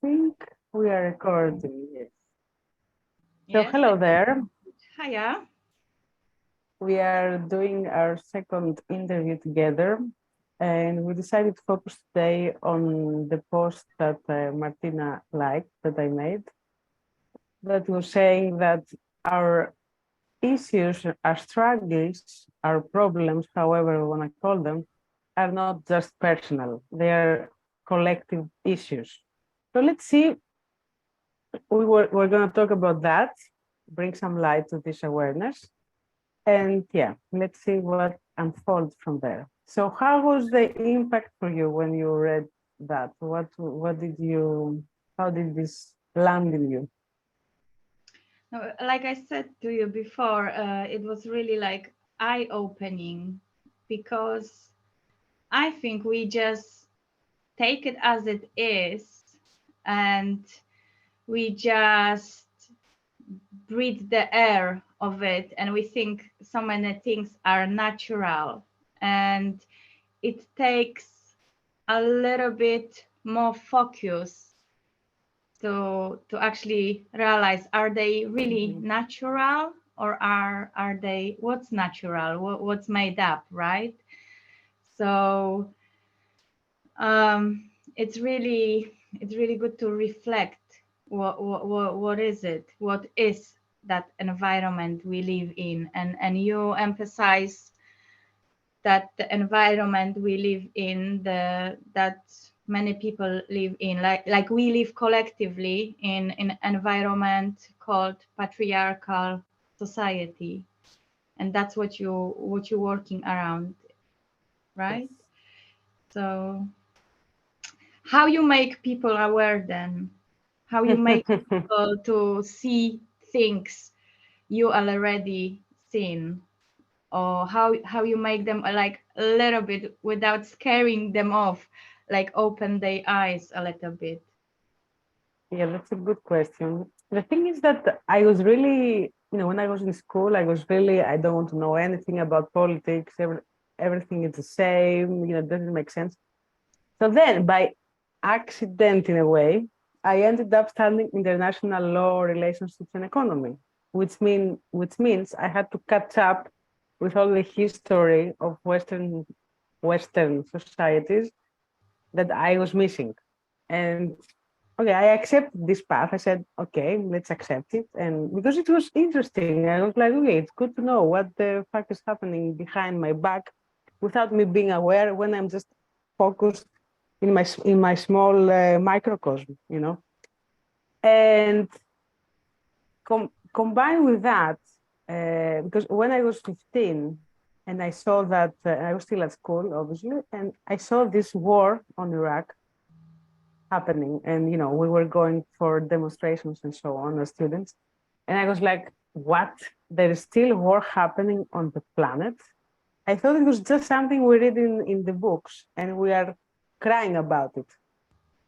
think we are recording, yes. So Yes. hello there. Hiya. We are doing our second interview together, and we decided to focus today on the post that Martyna liked that I made, that was saying that our issues, our struggles, our problems, however we want to call them, are not just personal, they are collective issues. So let's see, we're going to talk about that, bring some light to this awareness. And yeah, let's see what unfolds from there. So how was the impact for you when you read that? What did you, how did this land in you? Like I said to you before, it was really like eye-opening because I think we just take it as it is and we just breathe the air of it and we think so many things are natural, and it takes a little bit more focus to actually realize, are they really natural, or are they what's natural, what's made up, right? So it's really good to reflect what is it, what is that environment we live in, and you emphasize that the environment we live in, the that many people live in, like we live collectively in an environment called patriarchal society, and that's what you're working around, Yes. right? So how you make people aware then, how you make people to see things you already seen, or how you make them like a little bit without scaring them off, like open their eyes a little bit. Yeah, that's a good question. The thing is that I was really, when I was in school, I was really, I don't want to know anything about politics. Everything is the same, it doesn't make sense. So then, by accident in a way, I ended up studying international law, relationships, and economy, which means I had to catch up with all the history of Western societies that I was missing. And okay, I accepted this path. I said, okay, let's accept it. And because it was interesting, I was like, okay, it's good to know what the fuck is happening behind my back without me being aware when I'm just focused in my small microcosm. And combined with that, because when I was 15 and I saw that I was still at school, obviously, and I saw this war on Iraq happening, and we were going for demonstrations and so on as students, and I was like, what, there is still war happening on the planet? I thought it was just something we read in the books and we are crying about it,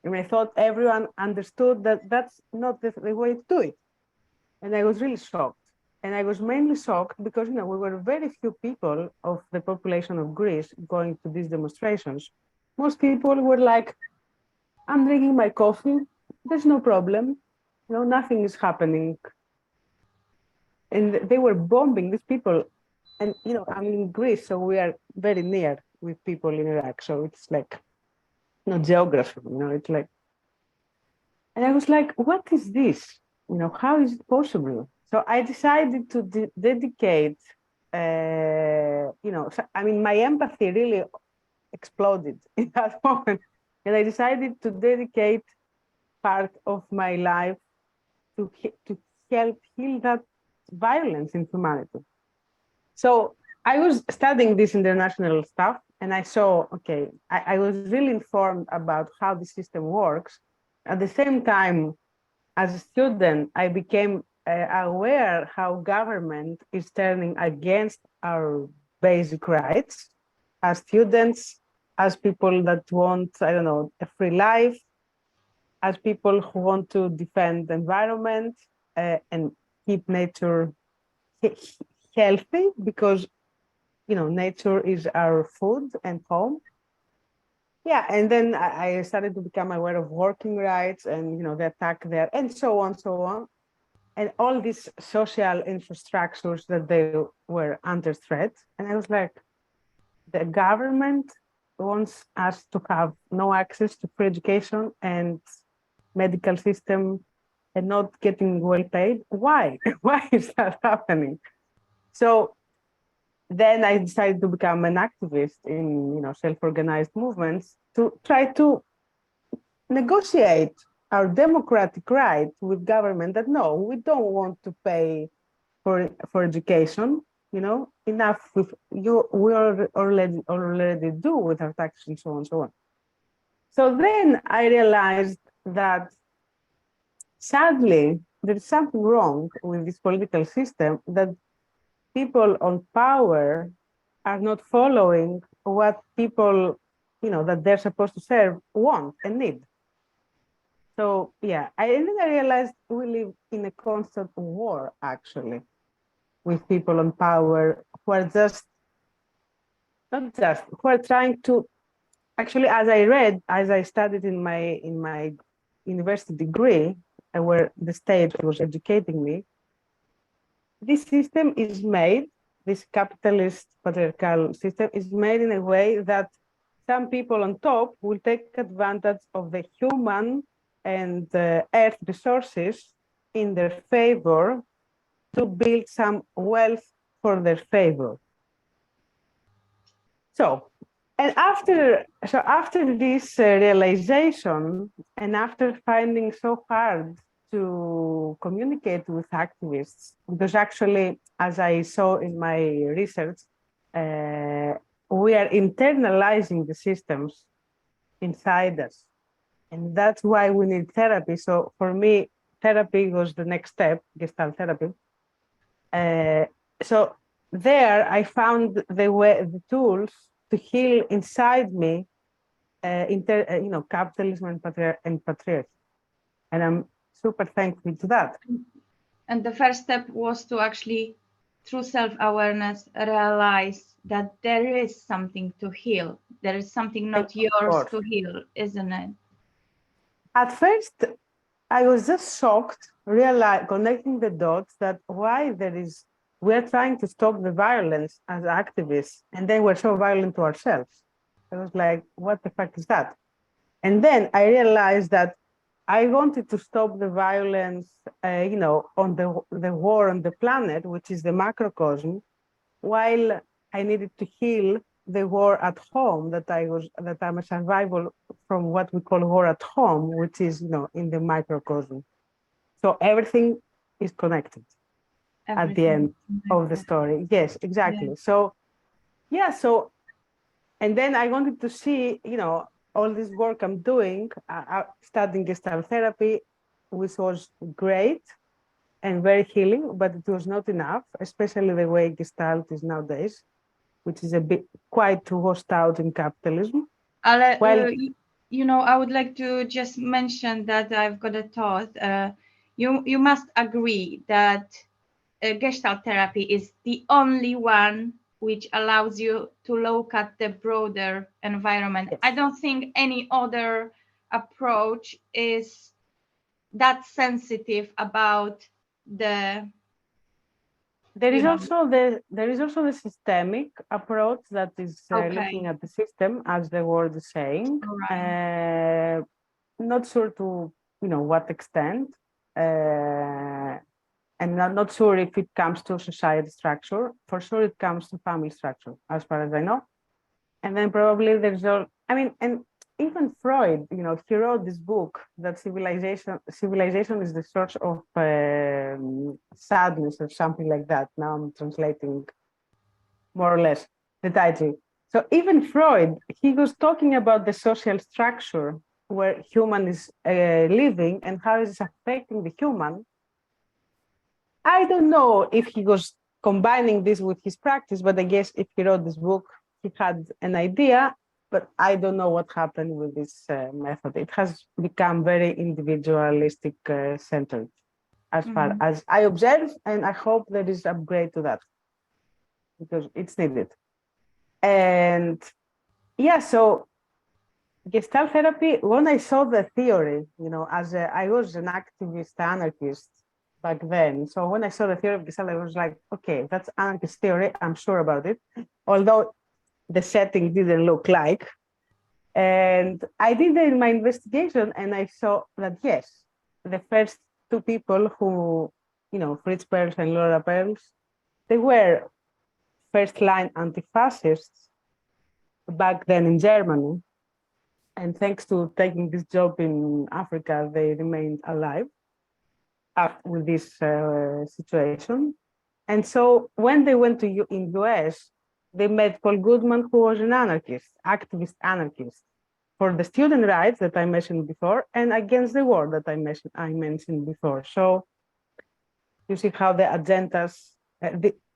and I thought everyone understood that that's not the way to do it. And I was really shocked, and I was mainly shocked because we were very few people of the population of Greece going to these demonstrations. Most people were like, I'm drinking my coffee. There's no problem. Nothing is happening. And they were bombing these people. And, I'm in Greece, so we are very near with people in Iraq. So it's like, geography, it's like, and I was like, what is this? How is it possible? So I decided to dedicate, I mean, my empathy really exploded in that moment. And I decided to dedicate part of my life to help heal that violence in humanity. So I was studying this international stuff, and I saw, okay, I was really informed about how the system works. At the same time, as a student, I became aware how government is turning against our basic rights as students, as people that want, I don't know, a free life, as people who want to defend the environment and keep nature healthy, because nature is our food and home. yeah, and then I started to become aware of working rights and the attack there, and so on, so on, and all these social infrastructures that they were under threat. And I was like, the government wants us to have no access to free education and medical system and not getting well paid. Why? Why is that happening? So then I decided to become an activist in self-organized movements to try to negotiate our democratic right with government that no, we don't want to pay for education. Enough with you. We already do with our taxes and so on and so on. So then I realized that sadly there is something wrong with this political system, that people on power are not following what people, that they're supposed to serve, want and need. So yeah, and then I realized we live in a constant war, actually, with people on power who are who are trying to, actually, as I studied in my university degree, where the state was educating me, this system is made, this capitalist patriarchal system is made in a way that some people on top will take advantage of the human and earth resources in their favor to build some wealth for their favor. So, and after this realization, and after finding so hard to communicate with activists, because actually, as I saw in my research, we are internalizing the systems inside us. And that's why we need therapy. So for me, therapy was the next step, gestalt therapy. So there I found the tools to heal inside me, capitalism and patriarchy. And I'm super thankful to that. And the first step was to actually, through self-awareness, realize that there is something to heal. There is something not yours to heal, isn't it? At first, I was just shocked, connecting the dots, that we're trying to stop the violence as activists, and then we're so violent to ourselves. I was like, what the fuck is that? And then I realized that I wanted to stop the violence, on the war on the planet, which is the macrocosm, while I needed to heal the war at home, that I'm a survival from what we call war at home, which is, in the microcosm. So everything is connected at the end of the story. Yes, exactly. Yeah. So, yeah, and then I wanted to see, all this work I'm doing, studying gestalt therapy, which was great and very healing, but it was not enough, especially the way gestalt is nowadays, which is a bit quite washed out in capitalism. I would like to just mention that I've got a thought. You must agree that gestalt therapy is the only one which allows you to look at the broader environment. Yes. I don't think any other approach is that sensitive about the. There is also the systemic approach that is looking at the system, as the word is saying. Right. Not sure to what extent. And not sure if it comes to society structure. For sure, it comes to family structure, as far as I know. And then probably there's and even Freud, he wrote this book that civilization is the source of sadness or something like that. Now I'm translating more or less the title. So even Freud, he was talking about the social structure where human is living and how it's affecting the human. I don't know if he was combining this with his practice, but I guess if he wrote this book, he had an idea, but I don't know what happened with this method. It has become very individualistic centered, as far as I observe, and I hope there is upgrade to that, because it's needed. And yeah, so Gestalt therapy, when I saw the theory, as I was an activist anarchist back then. So when I saw the theory of Gestalt, I was like, okay, that's anarchist theory. I'm sure about it. Although the setting didn't look like. And I did my investigation and I saw that, yes, the first two people who, Fritz Perls and Laura Perls, they were first line anti-fascists back then in Germany. And thanks to taking this job in Africa, they remained alive with this situation. And so when they went to in US, they met Paul Goodman, who was an anarchist, activist anarchist, for the student rights that I mentioned before, and against the war that I mentioned before. So you see how the agendas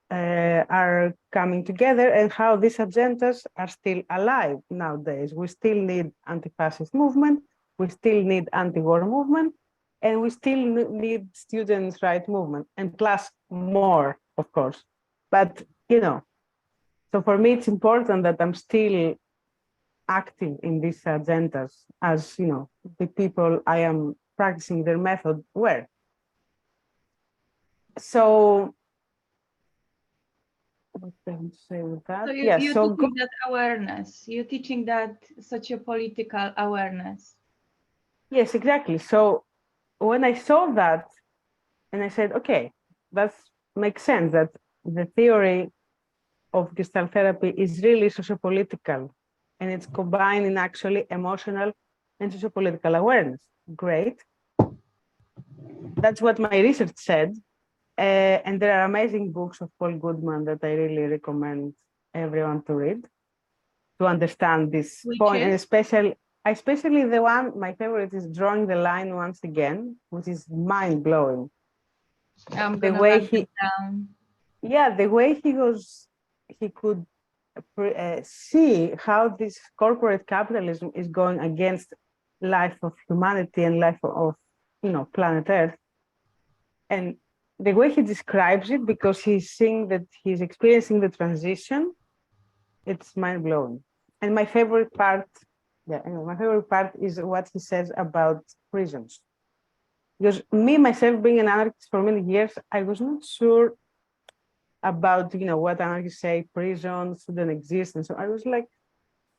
are coming together and how these agendas are still alive nowadays. We still need anti-fascist movement, we still need anti-war movement, and we still need students' rights movement, and plus more, of course. But, so for me, it's important that I'm still active in these agendas as, the people I am practicing their method were. So what can I say with that? So you're teaching that awareness. You're teaching that sociopolitical awareness. Yes, exactly. So when I saw that, and I said, okay, that makes sense that the theory of Gestalt therapy is really sociopolitical, and it's combining actually emotional and sociopolitical awareness. Great. That's what my research said. And there are amazing books of Paul Goodman that I really recommend everyone to read to understand this point. And especially the one, my favorite is Drawing the Line Once Again, which is mind-blowing. The way he, yeah, the way he could see how this corporate capitalism is going against life of humanity and life of, planet Earth. And the way he describes it, because he's seeing that he's experiencing the transition, it's mind-blowing. And my favorite part, my favorite part is what he says about prisons. Because me, myself, being an anarchist for many years, I was not sure about, what anarchists say, prisons shouldn't exist. And so I was like,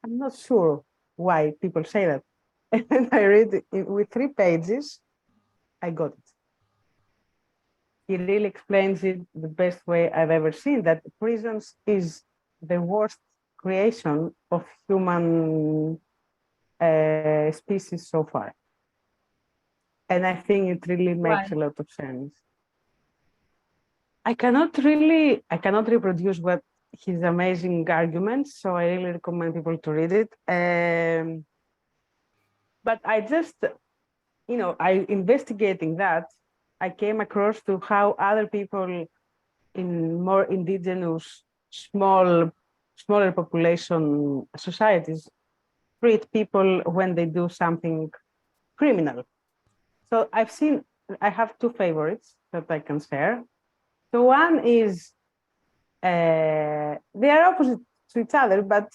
I'm not sure why people say that. And I read it with 3 pages, I got it. He really explains it the best way I've ever seen, that prisons is the worst creation of human species so far. And I think it really makes a lot of sense. I cannot reproduce what his amazing arguments, so I really recommend people to read it. But I just, I investigating that, I came across to how other people in more indigenous, smaller population societies treat people when they do something criminal. So I have 2 favorites that I can share. So one is, they are opposite to each other, but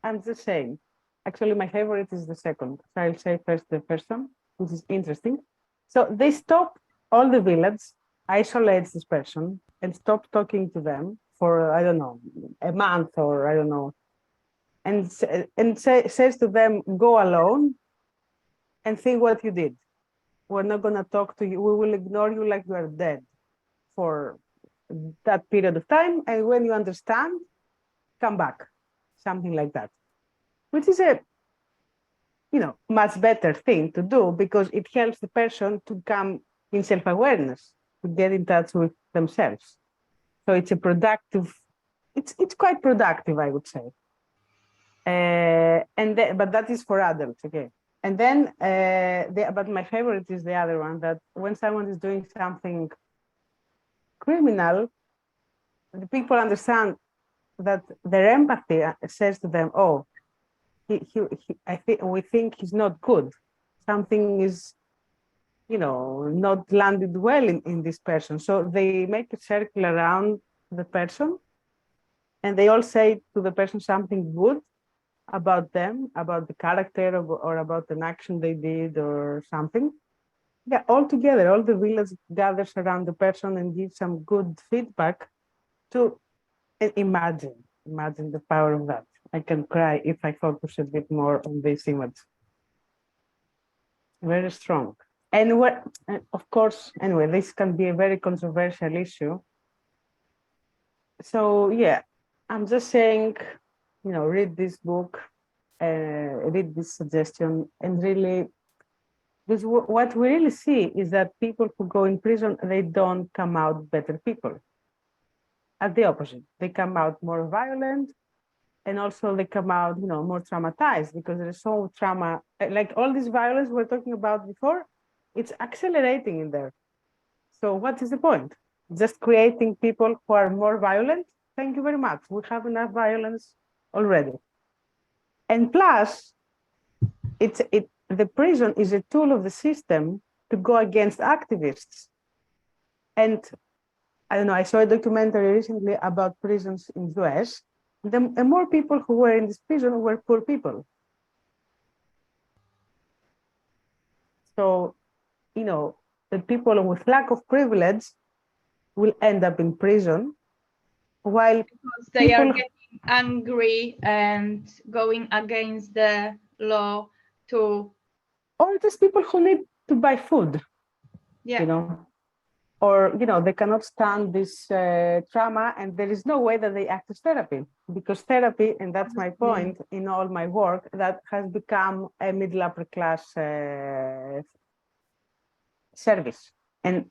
I'm just saying. Actually, my favorite is the second. So I'll say first the first one, which is interesting. So they stop all the village, isolates this person, and stop talking to them for, I don't know, a month or I don't know, and says to them, go alone and think what you did. We're not going to talk to you. We will ignore you like you are dead for that period of time. And when you understand, come back. Something like that, which is a, much better thing to do because it helps the person to come in self-awareness, to get in touch with themselves. So it's a productive, it's quite productive, I would say. But that is for adults, okay. And then, but my favorite is the other one, that when someone is doing something criminal, the people understand that their empathy says to them, oh, we think he's not good. Something is, not landed well in this person. So they make a circle around the person and they all say to the person something good about them, about the character or about an action they did or something. Yeah, all together, all the village gathers around the person and gives some good feedback to imagine the power of that. I can cry if I focus a bit more on this image. Very strong. And what, of course, anyway, this can be a very controversial issue. So yeah, I'm just saying, read this book, read this suggestion, and really, because what we really see is that people who go in prison, they don't come out better people. At the opposite, they come out more violent, and also they come out, more traumatized because there is so trauma. Like all this violence we're talking about before, it's accelerating in there. So what is the point? Just creating people who are more violent? Thank you very much. We have enough violence already. And plus, the prison is a tool of the system to go against activists. And I don't know, I saw a documentary recently about prisons in the US. The more people who were in this prison were poor people. So, the people with lack of privilege will end up in prison, while because they are getting angry and going against the law to, or just people who need to buy food, or they cannot stand this trauma, and there is no way that they access therapy, because therapy, and that's my point in all my work, that has become a middle upper class service. And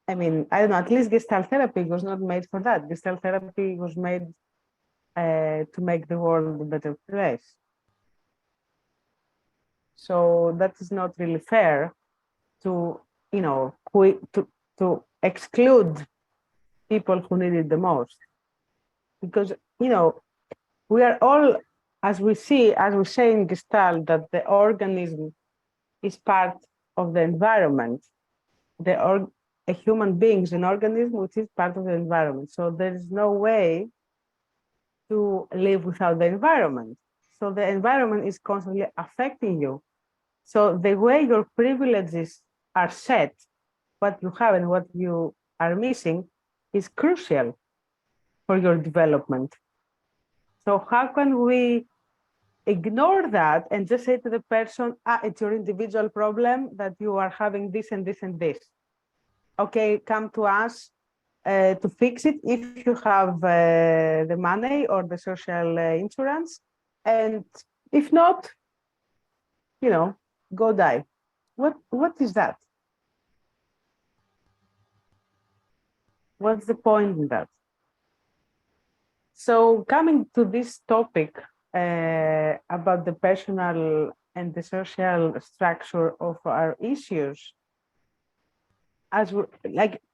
I mean, I don't know, at least gestalt therapy was not made for that. Gestalt therapy was made to make the world a better place. So that is not really fair to, to exclude people who need it the most. Because, we are all, as we say in Gestalt, that the organism is part of the environment. A human being is an organism which is part of the environment. So there is no way to live without the environment. So the environment is constantly affecting you. So the way your privileges are set, what you have and what you are missing, is crucial for your development. So how can we ignore that and just say to the person, it's your individual problem that you are having this and this and this. Okay, come to us to fix it if you have the money or the social insurance. And if not, go die. What is that? What's the point in that? So coming to this topic about the personal and the social structure of our issues,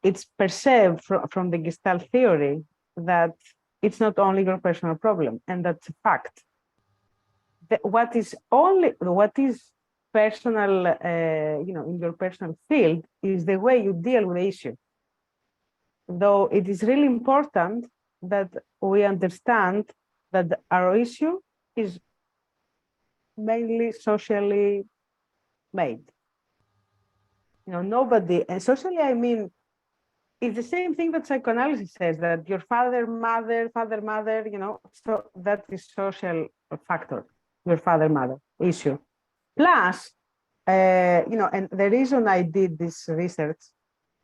it's perceived from the Gestalt theory that it's not only your personal problem, and that's a fact. What is personal, in your personal field is the way you deal with the issue. Though it is really important that we understand that our issue is mainly socially made. Nobody, and socially, I mean, it's the same thing that psychoanalysis says, that your father, mother, so that is social factor, your father, mother issue. Plus, and the reason I did this research,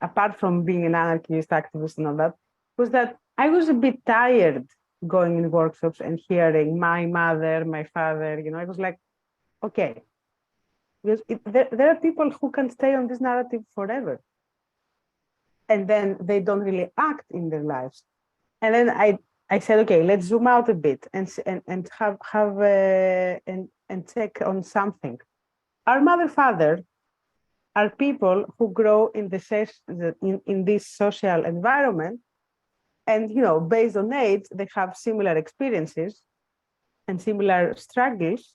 apart from being an anarchist activist and all that, was that I was a bit tired going in workshops and hearing my mother, my father, I was like, okay, because there are people who can stay on this narrative forever. And then they don't really act in their lives. And then I said, okay, let's zoom out a bit and check on something. Our mother, father are people who grow in this social environment, and based on age, they have similar experiences and similar struggles.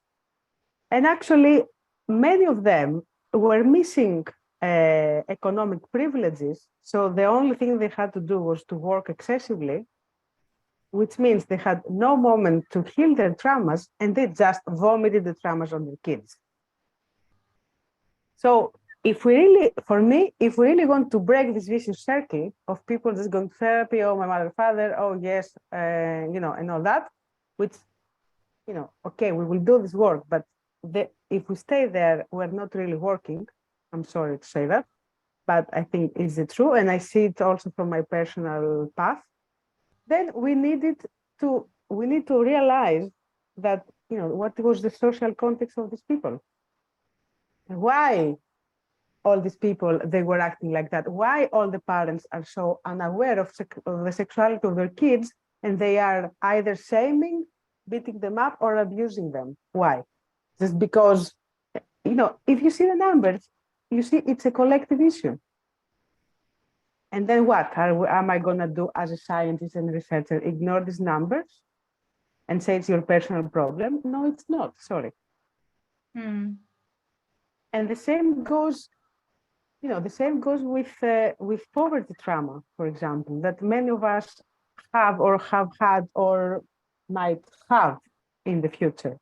And actually, many of them were missing economic privileges. So the only thing they had to do was to work excessively, which means they had no moment to heal their traumas, and they just vomited the traumas on their kids. So if we really, for me, if we really want to break this vicious circle of people just going to therapy, oh, my mother, father, oh, yes, you know, and all that, which, you know, okay, we will do this work, but if we stay there, we're not really working. I'm sorry to say that, but I think it's the truth. And I see it also from my personal path. Then we need to realize that, you know, what was the social context of these people? Why all these people, they were acting like that? Why all the parents are so unaware of the sexuality of their kids, and they are either shaming, beating them up, or abusing them? Why? Just because, you know, if you see the numbers, you see it's a collective issue. And then what am I going to do as a scientist and researcher? Ignore these numbers and say it's your personal problem? No, it's not. Sorry. And the same goes, you know, the same goes with poverty trauma, for example, that many of us have or have had or might have in the future.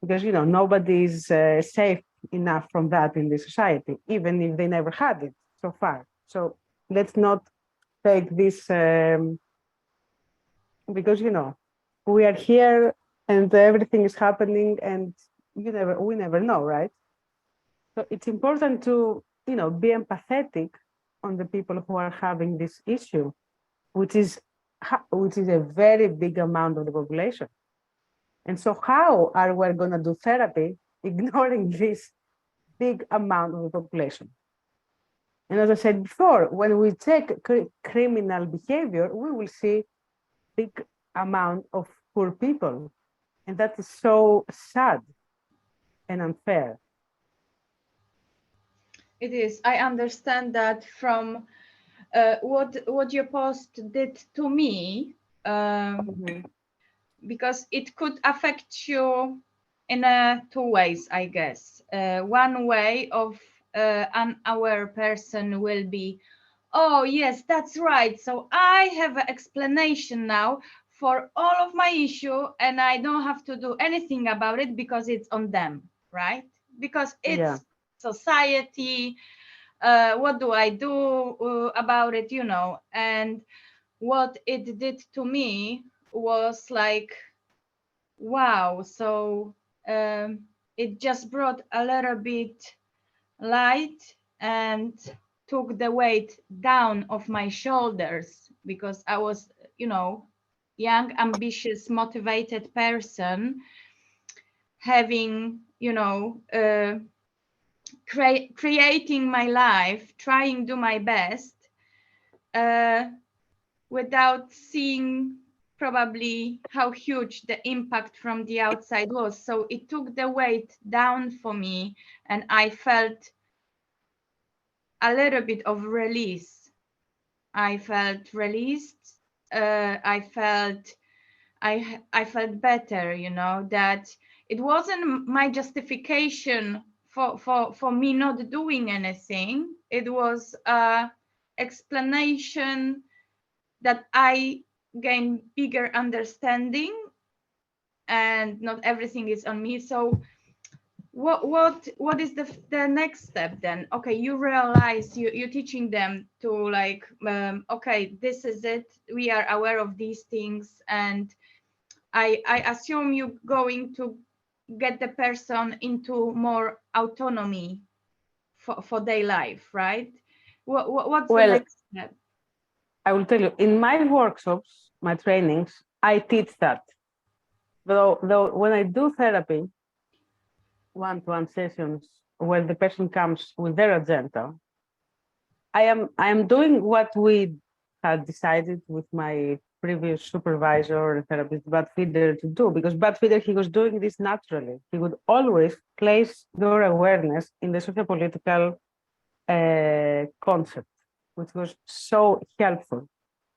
Because, you know, nobody is safe enough from that in the society, even if they never had it so far. So let's not take this, because, you know, we are here and everything is happening, and we never know, right? So it's important to, you know, be empathetic on the people who are having this issue, which is a very big amount of the population. And so how are we going to do therapy ignoring this big amount of the population? And as I said before, when we check criminal behavior, we will see big amount of poor people. And that is so sad and unfair. It is. I understand that from what your post did to me, because it could affect you in two ways, I guess. One way of an unaware person will be, oh, yes, that's right. So I have an explanation now for all of my issue, and I don't have to do anything about it because it's on them, right? Because it's society. What do I do about it, you know? And what it did to me was like, wow. So it just brought a little bit light and took the weight down of my shoulders, because I was, you know, young, ambitious, motivated person having, you know, creating my life, trying to do my best without seeing probably how huge the impact from the outside was. So it took the weight down for me, and I felt a little bit of release. I felt released. I felt better, you know, that it wasn't my justification for me not doing anything. It was a explanation that I gain bigger understanding, and not everything is on me. So what is the next step then? Okay, you realize you're teaching them to like, okay, this is it, we are aware of these things, and I assume you're going to get the person into more autonomy for their life, right? What's the next step? I will tell you, in my workshops, my trainings, I teach that. Though when I do therapy, one-to-one sessions where the person comes with their agenda, I am doing what we had decided with my previous supervisor and therapist, Feeder, to do, because Feeder, he was doing this naturally. He would always place your awareness in the sociopolitical concept, which was so helpful.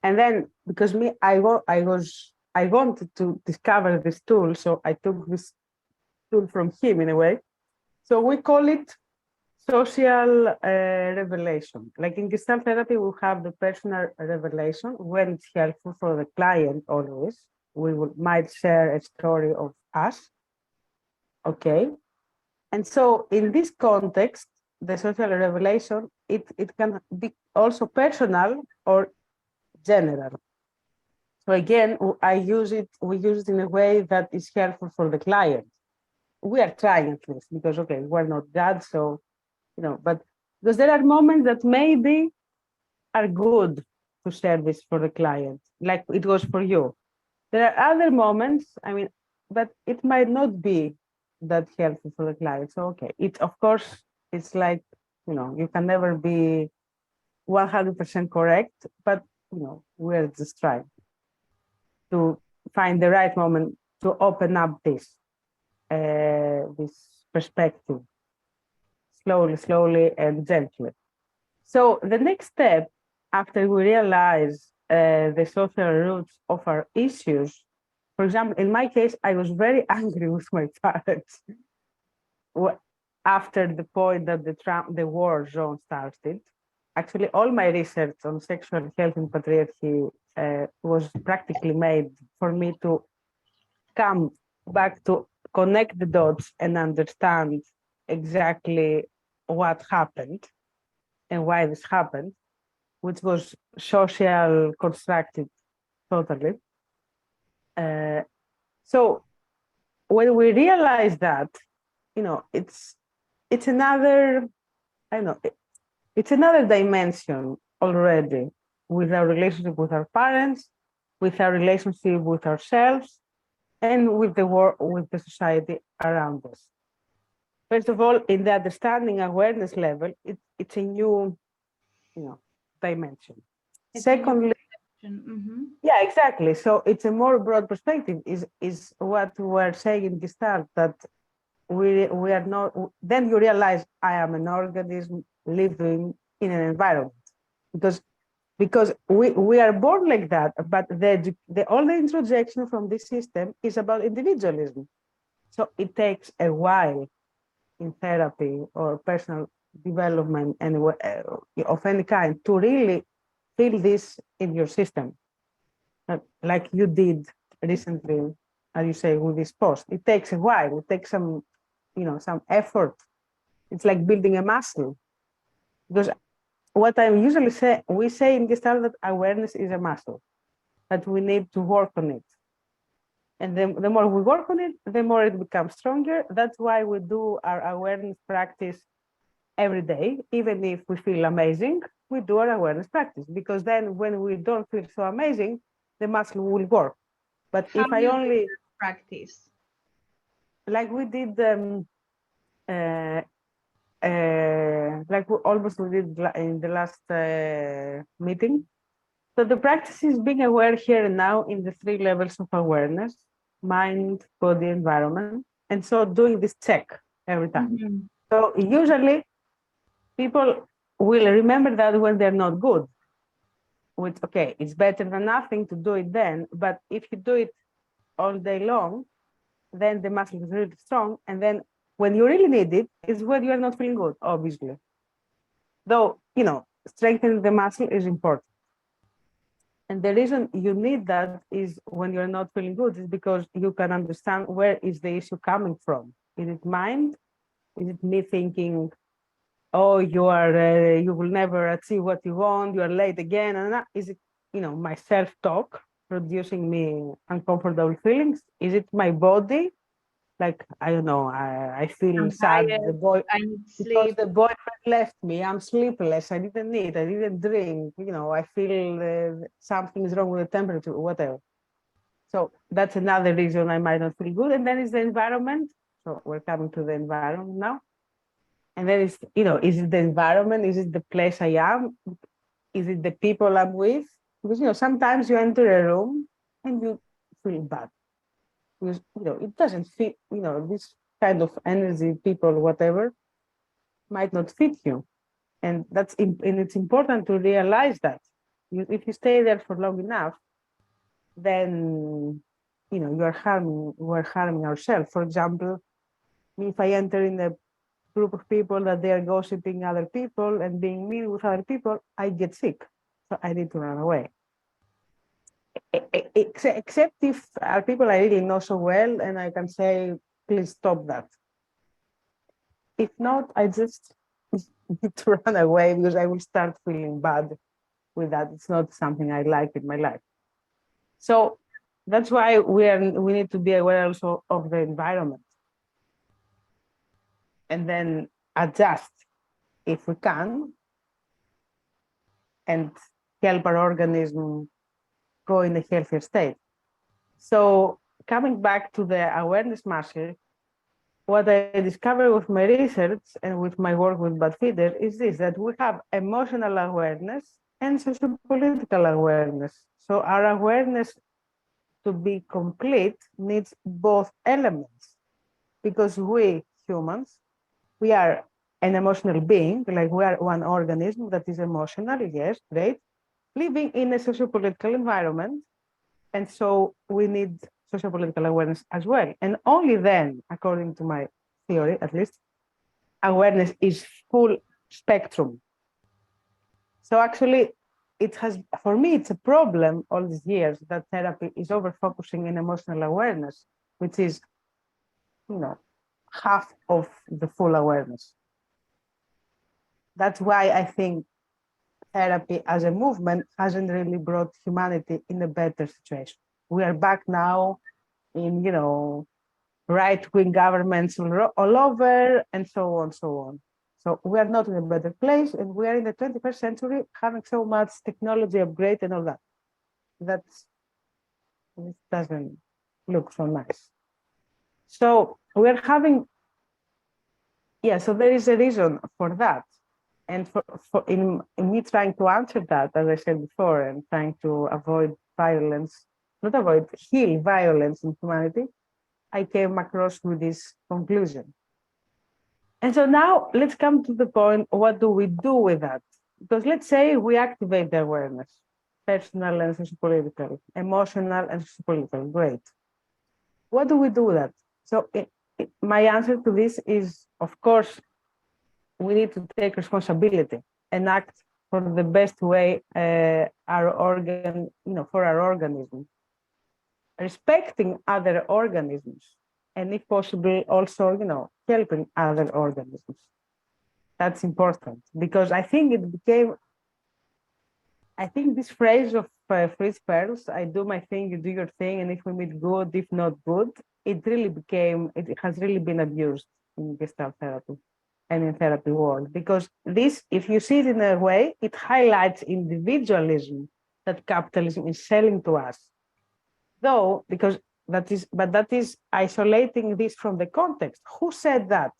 And then, because I wanted to discover this tool, so I took this tool from him in a way. So we call it social revelation. Like in Gestalt therapy, we have the personal revelation when it's helpful for the client always. Might share a story of us, okay? And so in this context, the social revelation, it can be also personal or general. So again, we use it in a way that is helpful for the client. We are trying at least because, okay, we're not God, so, but because there are moments that maybe are good to share this for the client, like it was for you. There are other moments, I mean, but it might not be that helpful for the client. So, okay, of course, it's like, you can never be 100% correct, but, we're just trying to find the right moment to open up this perspective slowly and gently. So the next step, after we realize the social roots of our issues, for example, in my case, I was very angry with my parents after the point that the war zone started. Actually, all my research on sexual health and patriarchy was practically made for me to come back to connect the dots and understand exactly what happened and why this happened, which was social constructed totally. So when we realize that, it's another, I don't know, it's another dimension already with our relationship with our parents, with our relationship with ourselves, and with with the society around us. First of all, in the understanding awareness level, it's a new, dimension. It's Secondly, mm-hmm. yeah, exactly. So it's a more broad perspective. Is what we're saying in Gestalt, that we are not. Then you realize I am an organism living in an environment, because we are born like that. But the all the introjection from this system is about individualism. So it takes a while in therapy or personal development and of any kind to really feel this in your system, like you did recently, as you say, with this post. It takes a while. It takes some effort. It's like building a muscle. Because what I usually say, we say in Gestalt that awareness is a muscle, that we need to work on it. And the more we work on it, the more it becomes stronger. That's why we do our awareness practice every day. Even if we feel amazing, we do our awareness practice, because then when we don't feel so amazing, the muscle will work. But How if I only practice, like we did, like we did in the last meeting. So the practice is being aware here and now in the 3 levels of awareness: mind, body, environment. And so doing this check every time. mm-hmm. So usually people will remember that when they're not good. Which, okay, it's better than nothing to do it then, but if you do it all day long, then the muscle is really strong. And then when you really need it is when you are not feeling good, obviously. Though, strengthening the muscle is important. And the reason you need that is when you're not feeling good is because you can understand where is the issue coming from. Is it mind? Is it me thinking, oh, you will never achieve what you want, you are late again? And is it, my self-talk producing me uncomfortable feelings? Is it my body? Like, I don't know, I feel I'm sad, tired, I need because sleep. the boyfriend left me, I'm sleepless, I didn't eat, I didn't drink, I feel something is wrong with the temperature, whatever. So that's another reason I might not feel good. And then it's the environment. So we're coming to the environment now. And then it's, is it the environment? Is it the place I am? Is it the people I'm with? Because, sometimes you enter a room and you feel bad. Because, it doesn't fit, this kind of energy, people, whatever, might not fit you. And and it's important to realize that. If you stay there for long enough, then, we're harming ourselves. For example, if I enter in a group of people that they are gossiping other people and being mean with other people, I get sick. So I need to run away. Except if are people I really know so well and I can say, please stop that. If not, I just need to run away because I will start feeling bad with that. It's not something I like in my life. So that's why we need to be aware also of the environment and then adjust if we can and help our organism go in a healthier state. So coming back to the awareness muscle, what I discovered with my research and with my work with bad feeders is this, that we have emotional awareness and sociopolitical awareness. So our awareness to be complete needs both elements because we humans, we are an emotional being, like we are one organism that is emotional, yes, great, living in a sociopolitical environment. And so we need sociopolitical awareness as well. And only then, according to my theory, at least, awareness is full spectrum. So actually, it has, for me, it's a problem all these years that therapy is over focusing in emotional awareness, which is, half of the full awareness. That's why I think therapy as a movement hasn't really brought humanity in a better situation. We are back now in, right-wing governments all over and so on, so on. So we are not in a better place and we are in the 21st century having so much technology upgrade and all that. It doesn't look so nice. So we're having, so there is a reason for that. And in me trying to answer that, as I said before, and trying to avoid violence, heal violence in humanity, I came across with this conclusion. And so now let's come to the point, what do we do with that? Because let's say we activate the awareness, personal and sociopolitical, emotional and sociopolitical, great. What do we do with that? So my answer to this is, of course, we need to take responsibility and act for the best way for our organism, respecting other organisms, and if possible, also, helping other organisms. That's important because I think this phrase of Fritz Perls, I do my thing, you do your thing, and if we meet good, if not good, it has really been abused in gestalt therapy and in therapy world, because this, if you see it in a way, it highlights individualism that capitalism is selling to us. Though, that is isolating this from the context. Who said that?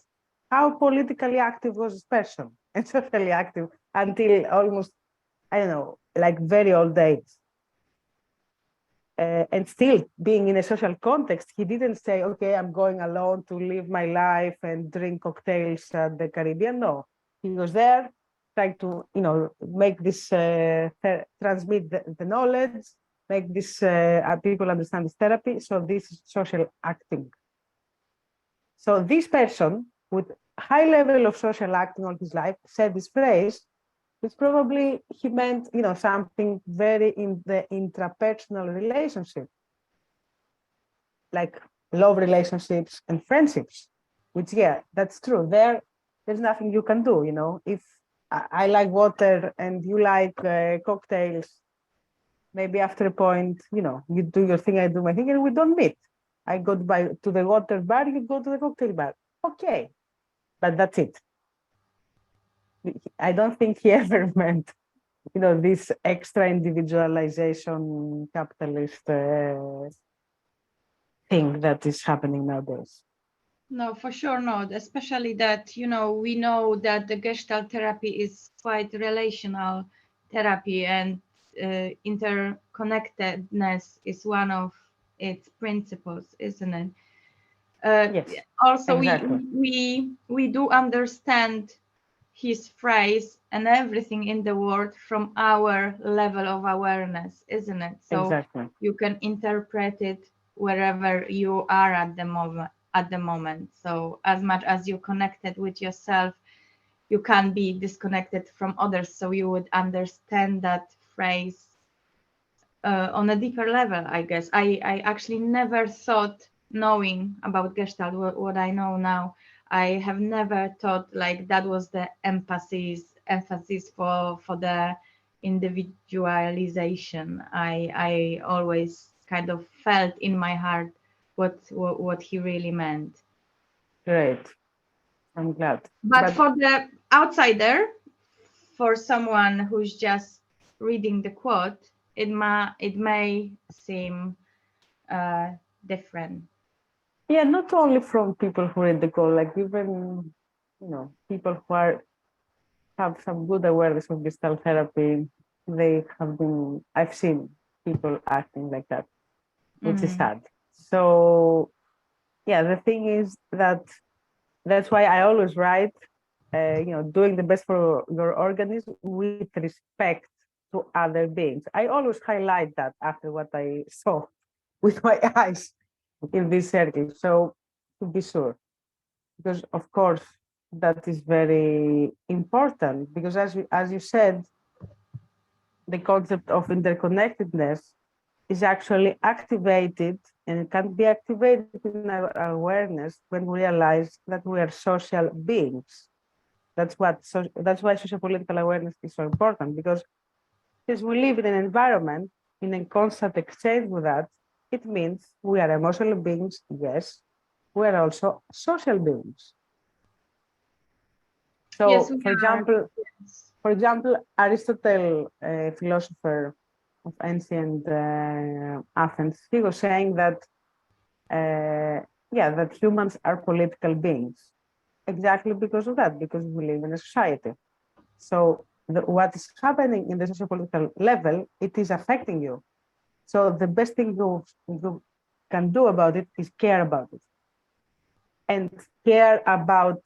How politically active was this person? And socially active until almost, I don't know, like very old age. And still being in a social context, he didn't say, okay, I'm going alone to live my life and drink cocktails at the Caribbean. No, he was there trying to, make this, transmit the knowledge, make this, people understand this therapy. So this is social acting. So this person with high level of social acting all his life said this phrase, which probably he meant, something very in the intrapersonal relationship, like love relationships and friendships, which, that's true. There's nothing you can do, if I like water and you like cocktails, maybe after a point, you do your thing, I do my thing, and we don't meet. I go to the water bar, you go to the cocktail bar. Okay, but that's it. I don't think he ever meant, this extra individualization capitalist thing that is happening nowadays. No, for sure not. Especially that, we know that the Gestalt therapy is quite relational therapy, and interconnectedness is one of its principles, isn't it? Yes, also, exactly. we do understand his phrase and everything in the world from our level of awareness, isn't it? So exactly. you can interpret it wherever you are at the moment. at the moment. So as much as you connected with yourself, you can't be disconnected from others. So you would understand that phrase on a deeper level, I guess. I actually never thought, knowing about Gestalt, what I know now, I have never thought like that was the emphasis for the individualization. I always kind of felt in my heart what he really meant. Great. I'm glad. But for the outsider, for someone who's just reading the quote, it may seem different. Yeah, not only from people who read the call, like even, people who have some good awareness of gestalt therapy, I've seen people acting like that, which is sad. So yeah, the thing is that's why I always write, doing the best for your organism with respect to other beings. I always highlight that after what I saw with my eyes in this circle. So to be sure, because of course that is very important, because as you said, the concept of interconnectedness is actually activated, and it can be activated in our awareness when we realize that we are social beings. That's why sociopolitical awareness is so important, because since we live in an environment in a constant exchange with that, it means we are emotional beings, yes, we are also social beings. So, Yes, for example, Aristotle, a philosopher of ancient Athens, he was saying that, that humans are political beings, exactly because of that, because we live in a society. So, what is happening in the sociopolitical level, it is affecting you. So, the best thing you can do about it is care about it, and care about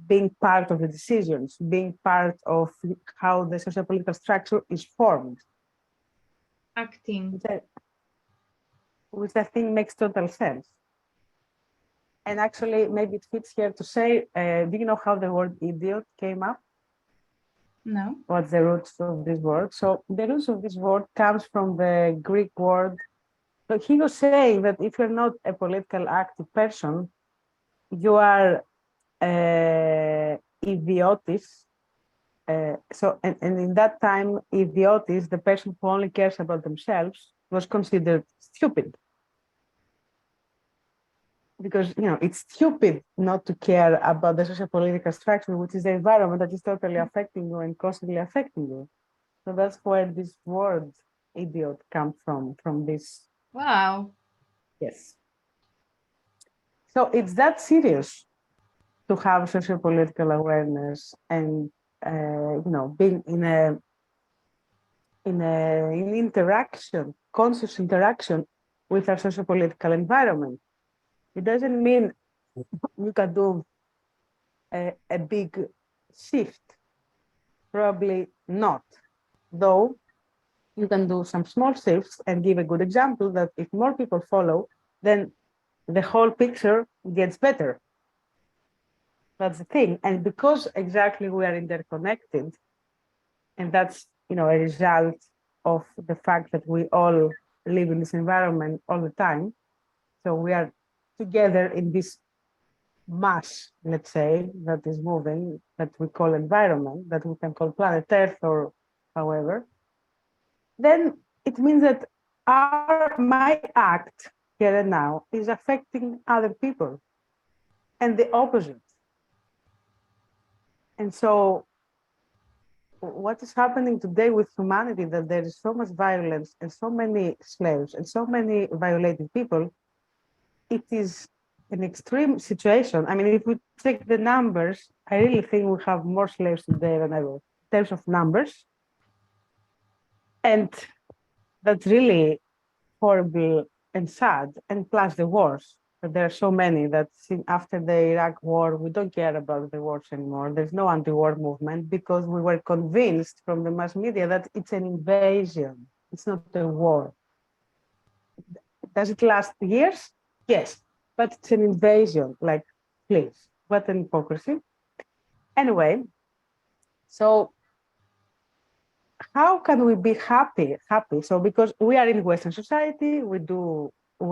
being part of the decisions, being part of how the sociopolitical structure is formed. acting. Which I think makes total sense. And actually, maybe it fits here to say, do you know how the word idiot came up? No. What's the roots of this word? So the roots of this word comes from the Greek word. So he was saying that if you're not a political active person, you are idiotis. And in that time, idiotis, the person who only cares about themselves, was considered stupid. Because it's stupid not to care about the sociopolitical structure, which is the environment that is totally affecting you and constantly affecting you. So that's where this word idiot comes from this. Wow. Yes. So it's that serious to have sociopolitical awareness and being in interaction, conscious interaction with our sociopolitical environment. It doesn't mean you can do a big shift. Probably not. Though you can do some small shifts and give a good example that if more people follow, then the whole picture gets better. That's the thing. And because exactly we are interconnected, and that's a result of the fact that we all live in this environment all the time. So we are together in this mass, let's say, that is moving, that we call environment, that we can call planet Earth or however, then it means that my act here and now is affecting other people and the opposite. And so what is happening today with humanity, that there is so much violence and so many slaves and so many violated people, it is an extreme situation. I mean, if we check the numbers, I really think we have more slaves today than ever in terms of numbers. And that's really horrible and sad. And plus the wars. There are so many that after the Iraq war, we don't care about the wars anymore. There's no anti-war movement because we were convinced from the mass media that it's an invasion. It's not a war. Does it last years? Yes. but it's an invasion. Like, please, what an hypocrisy. Anyway, so how can we be happy? So because we are in Western society, we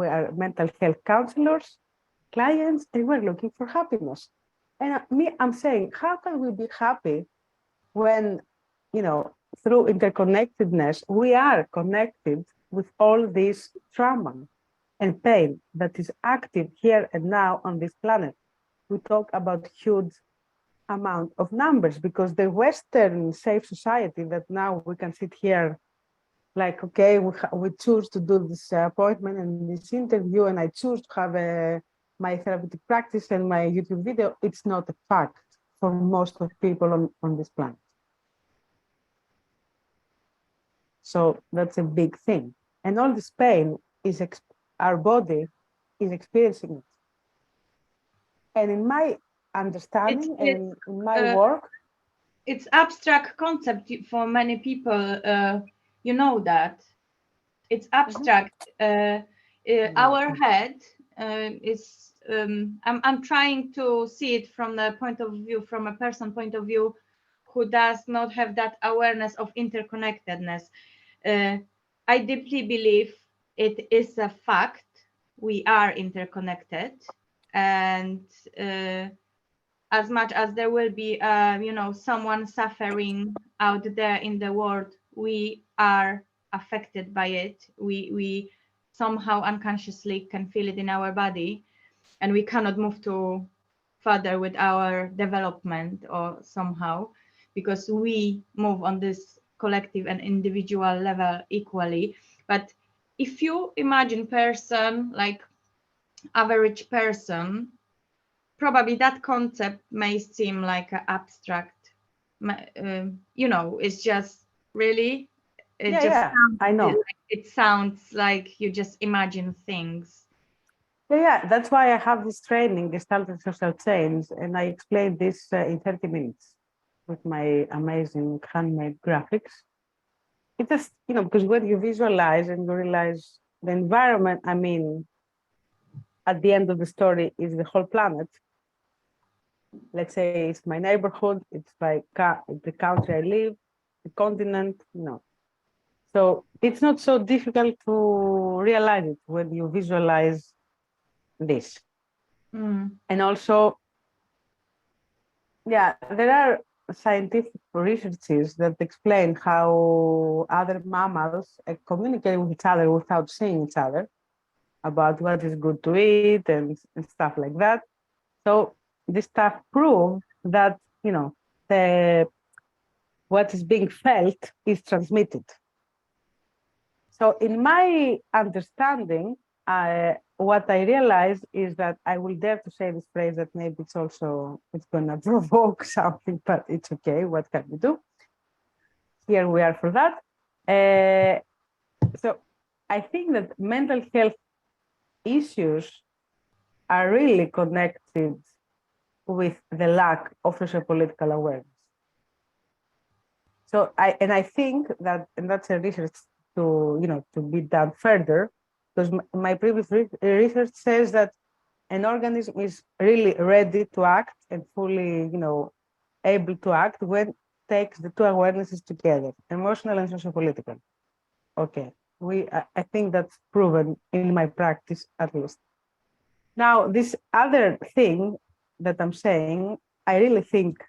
are mental health counselors, clients, and we're looking for happiness. And I'm saying, how can we be happy when, through interconnectedness, we are connected with all this trauma and pain that is active here and now on this planet? We talk about huge amount of numbers because the Western safe society that now we can sit here like, okay, we choose to do this appointment and this interview, and I choose to have my therapeutic practice and my YouTube video. It's not a fact for most of people on this planet. So that's a big thing. And all this pain is our body is experiencing it. And in my understanding and in my work, it's abstract concept for many people. You know that it's abstract. Our head is. I'm trying to see it from the point of view, from a person point of view, who does not have that awareness of interconnectedness. I deeply believe it is a fact. We are interconnected, and as much as there will be, someone suffering out there in the world, we are affected by it. We somehow unconsciously can feel it in our body, and we cannot move to further with our development or somehow, because we move on this collective and individual level equally. But if you imagine person like average person, probably that concept may seem like an abstract, it's just really, I know. It sounds like you just imagine things. Yeah, that's why I have this training, gestalt and social change, and I explain this in 30 minutes with my amazing handmade graphics. It just, because when you visualize and you realize the environment, at the end of the story is the whole planet. Let's say it's my neighborhood, it's like the country I live, the continent, So it's not so difficult to realize it when you visualize this. And also, there are scientific researches that explain how other mammals communicate with each other without seeing each other, about what is good to eat and stuff like that. So this stuff proves that, what is being felt is transmitted. So in my understanding, what I realized is that I will dare to say this phrase that maybe it's going to provoke something, but it's okay. What can we do? Here we are for that. So I think that mental health issues are really connected with the lack of sociopolitical awareness. So I think that, and that's a research to be done further, because my previous research says that an organism is really ready to act and fully, able to act when it takes the two awarenesses together, emotional and sociopolitical. Okay, I think that's proven in my practice at least. Now, this other thing that I'm saying, I really think,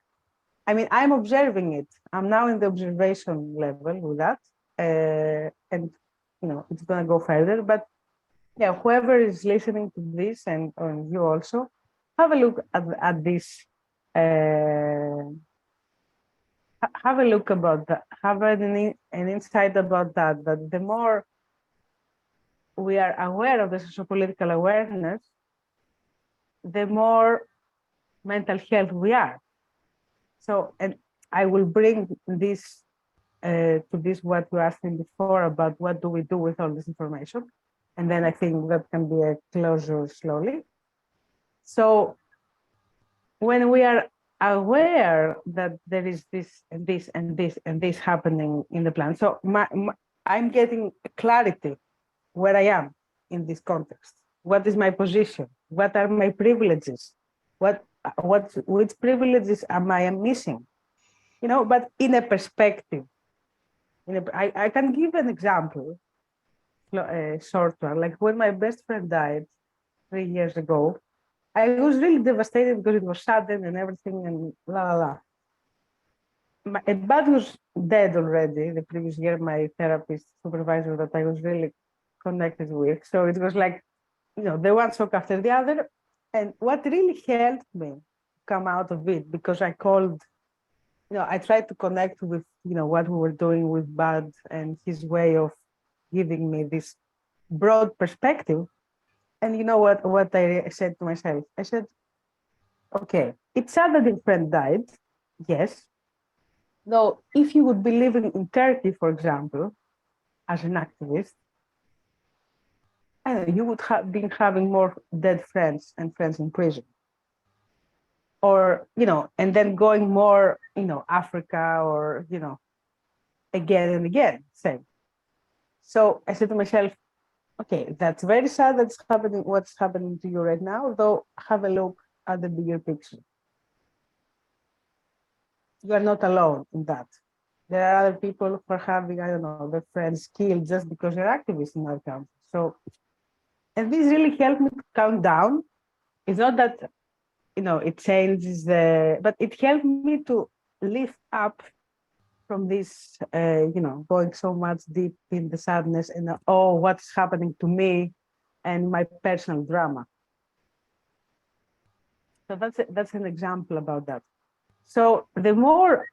I'm observing it. I'm now in the observation level with that. And, it's going to go further. But yeah, whoever is listening to this and you also, have a look at this. Have a look about that. Have an insight about that the more we are aware of the sociopolitical awareness, the more mental health we are. So, and I will bring this to this what you asked me before about what do we do with all this information, and then I think that can be a closure slowly. So, when we are aware that there is this and this and this and this happening in the plan, so I'm getting clarity where I am in this context. What is my position? What are my privileges? Which privileges am I missing? But in a perspective. I can give an example, a short one. Like when my best friend died 3 years ago, I was really devastated because it was sudden and everything and la la la. A bud was dead already the previous year, my therapist supervisor that I was really connected with. So it was like, the one shock after the other. And what really helped me come out of it, because I called, I tried to connect with, what we were doing with Bud and his way of giving me this broad perspective. And you know what I said to myself? I said, okay, it's sad that your friend died. Yes. Though, if you would be living in Turkey, for example, as an activist, I don't know, you would have been having more dead friends and friends in prison. Or, and then going more, Africa or, again and again, same. So I said to myself, okay, that's very sad that's happening, what's happening to you right now, though have a look at the bigger picture. You are not alone in that. There are other people who are having, I don't know, their friends killed just because they're activists in our country. So, and this really helped me to calm down. It's not that, it changes but it helped me to lift up from this, going so much deep in the sadness and, what's happening to me and my personal drama. So that's an example about that. So the more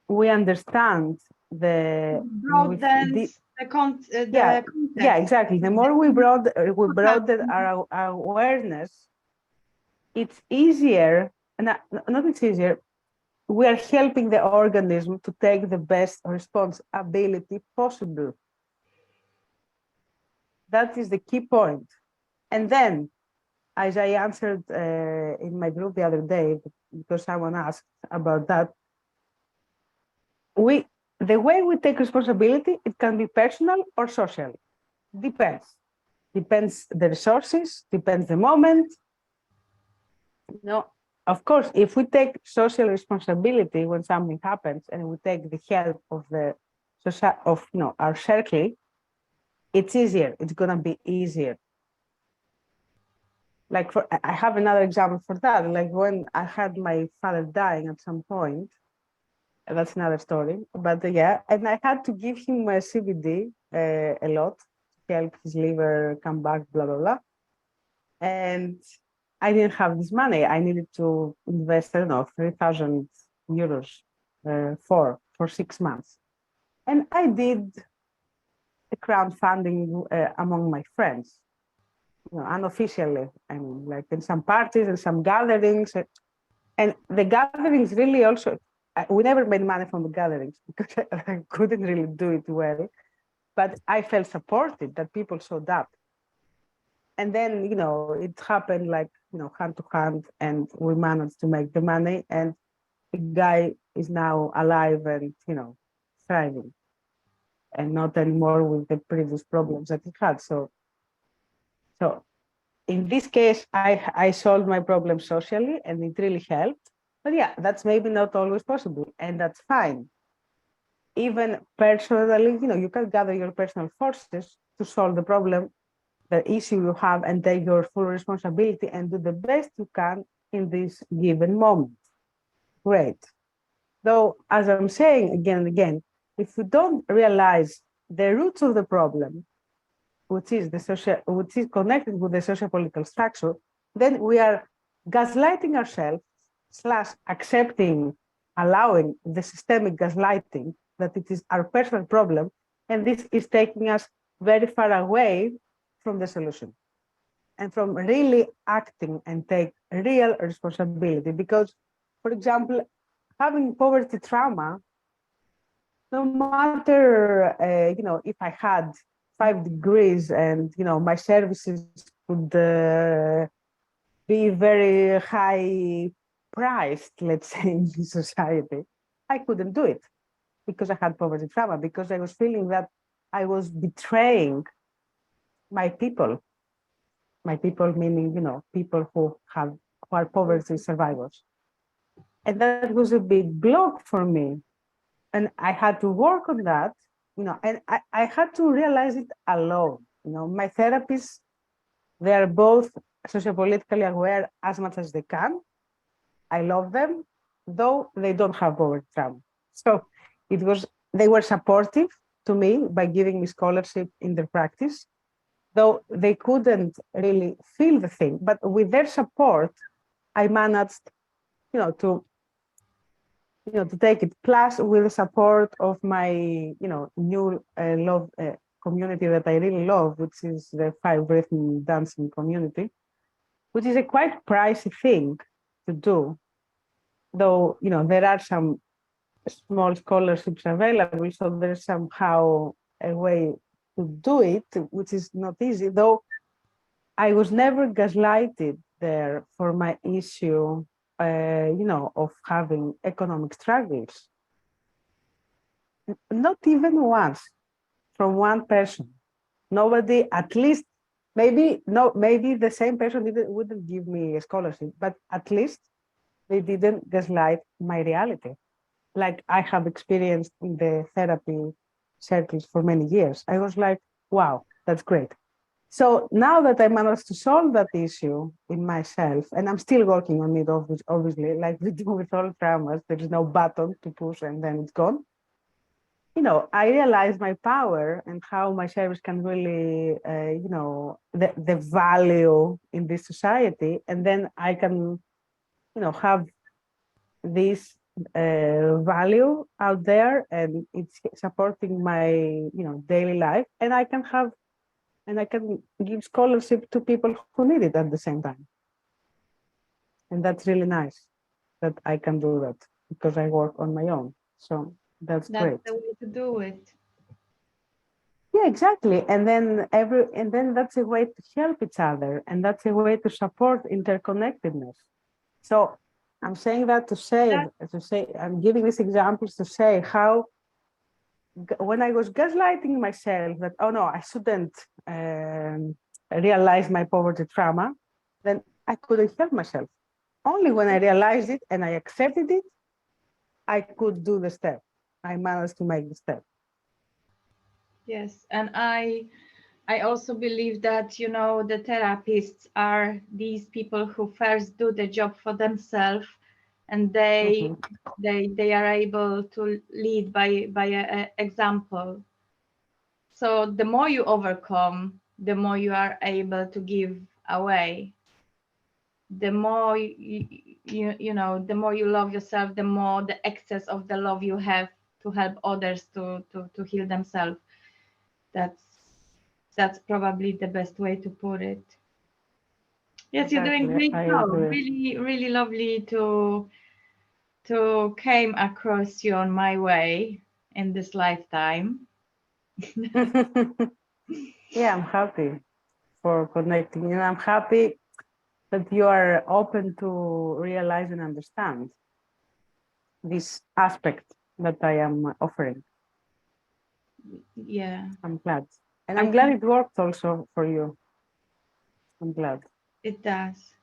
we understand broadens the context. Yeah, exactly. The more we broaden our awareness, it's easier, and not it's easier. We are helping the organism to take the best responsibility possible. That is the key point. And then, as I answered in my group the other day, because someone asked about that, the way we take responsibility, it can be personal or social. Depends. Depends the resources, depends the moment. Of course, if we take social responsibility when something happens and we take the help of our circle, it's easier. It's gonna be easier. Like I have another example for that. Like when I had my father dying at some point, that's another story. But yeah, and I had to give him a CBD a lot to help his liver come back, blah blah blah. And I didn't have this money. I needed to invest, I don't know, 3,000 euros for 6 months. And I did a crowdfunding among my friends, unofficially. I mean, like in some parties and some gatherings. And the gatherings really also, we never made money from the gatherings because I couldn't really do it well. But I felt supported that people showed up. And then, it happened like, hand to hand, and we managed to make the money. And the guy is now alive and, thriving, and not anymore with the previous problems that he had. So in this case, I solved my problem socially, and it really helped. But yeah, that's maybe not always possible, and that's fine. Even personally, you can gather your personal forces to solve the problem, the issue you have, and take your full responsibility and do the best you can in this given moment. Great. Though, as I'm saying again and again, if we don't realize the roots of the problem, which is connected with the sociopolitical structure, then we are gaslighting ourselves / accepting, allowing the systemic gaslighting that it is our personal problem, and this is taking us very far away from the solution and from really acting and take real responsibility. Because, for example, having poverty trauma, no matter, if I had 5 degrees and, my services could be very high priced, let's say, in society, I couldn't do it because I had poverty trauma, because I was feeling that I was betraying my people. My people meaning, people who are poverty survivors. And that was a big block for me. And I had to work on that, and I had to realize it alone. My therapists, they are both sociopolitically aware as much as they can. I love them, though they don't have poverty trauma. So they were supportive to me by giving me scholarship in their practice, though they couldn't really feel the thing. But with their support, I managed, to take it. Plus, with the support of my, new love community that I really love, which is the 5 rhythm dancing community, which is a quite pricey thing to do. Though, there are some small scholarships available, so there's somehow a way to do it, which is not easy. Though I was never gaslighted there for my issue, of having economic struggles. Not even once, from one person. Nobody, at least, maybe the same person wouldn't give me a scholarship, but at least they didn't gaslight my reality, like I have experienced in the therapy circles for many years. I was like, wow, that's great. So now that I managed to solve that issue in myself, and I'm still working on it, obviously, like we do with all traumas, there is no button to push and then it's gone. I realize my power and how my service can really, the value in this society. And then I can, have this value out there, and it's supporting my, daily life. And I can give scholarship to people who need it at the same time. And that's really nice that I can do that because I work on my own. So that's great. That's the way to do it. Yeah, exactly. And then that's a way to help each other, and that's a way to support interconnectedness. So I'm saying that to say I'm giving these examples to say how when I was gaslighting myself that, oh no, I shouldn't realize my poverty trauma, then I couldn't help myself. Only when I realized it and I accepted it, I could do the step. I managed to make the step. Yes, and I also believe that, the therapists are these people who first do the job for themselves, and they are able to lead by a example. So the more you overcome, the more you are able to give away. The more the more you love yourself, the more the excess of the love you have to help others to heal themselves. That's probably the best way to put it. Yes, Exactly. You're doing great job. Really, really lovely to came across you on my way in this lifetime. Yeah, I'm happy for connecting, and I'm happy that you are open to realize and understand this aspect that I am offering. Yeah, I'm glad. And I'm glad it worked also for you. I'm glad. It does.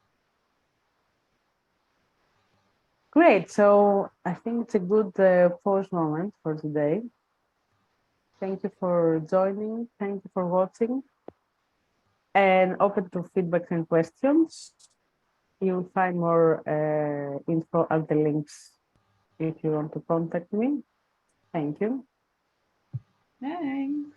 Great. So I think it's a good pause moment for today. Thank you for joining. Thank you for watching. And open to feedback and questions. You'll find more info at the links if you want to contact me. Thank you. Thanks.